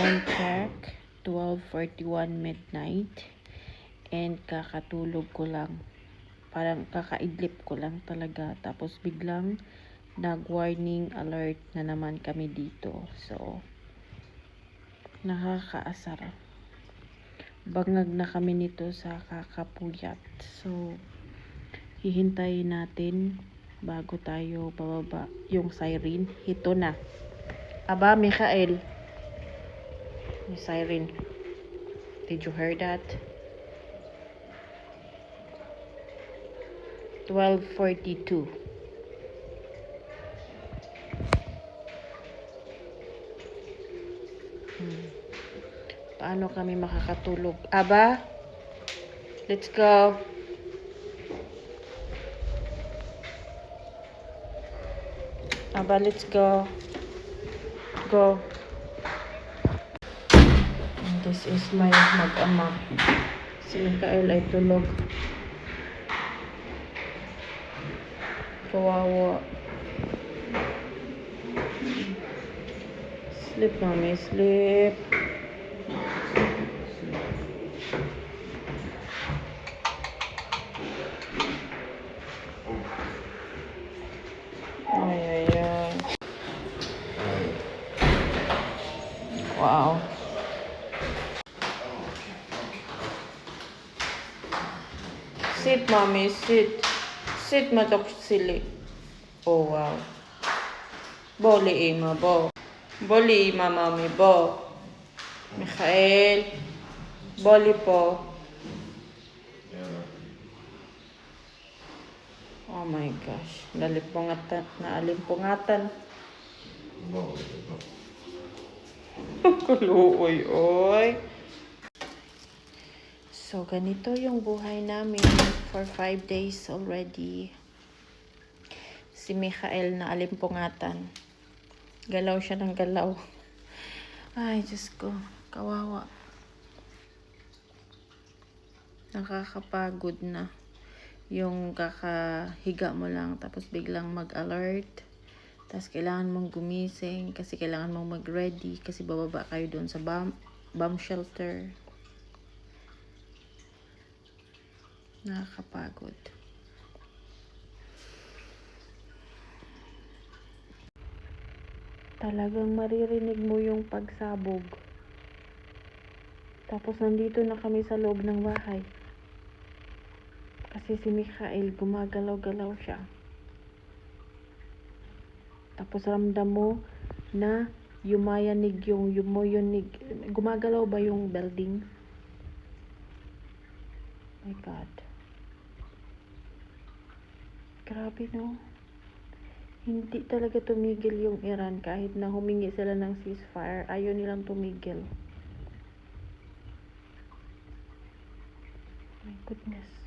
Time check, 12:41 midnight. And kakatulog ko lang. Parang kakaidlip ko lang talaga. Tapos biglang nag-warning alert na naman kami dito. So, nakakaasar. Bangag na kami nito sa kakapuyat. So, hihintayin natin bago tayo bababa yung siren. Ito na. Aba, Michael. Yung siren. Did you hear that? 12:42. Paano kami makakatulog? Aba, let's go. Aba, let's go. Go. And this is my mag-ama. Si Mikael ay tulog. Kawawa. Sleep, mommy, sleep. Ay, ay, ay. Wow. Sit, mommy, sit. Sit, matok sili. Oh, wow. Boli ima, bo. Boli ima, mommy, bo. Michael. Boli po. Oh my gosh. Naalimpungatan. Kuluoy, oy. So, ganito yung buhay namin for 5 days already. Si Michael na alimpungatan. Galaw siya ng galaw. Ay, Diyos ko. Kawawa. Nakakapagod na. Yung kakahiga mo lang tapos biglang mag-alert. Tapos kailangan mong gumising kasi kailangan mong mag-ready kasi bababa kayo doon sa bomb shelter. Nakakapagod. Talagang maririnig mo yung pagsabog. Tapos nandito na kami sa loob ng bahay. Kasi si Michael gumagalaw-galaw siya. Tapos ramdam mo na yumayanig gumagalaw ba yung building? My God. Grabe, no? Hindi talaga tumigil yung Iran kahit na humingi sila ng ceasefire. Ayaw nilang tumigil. My goodness.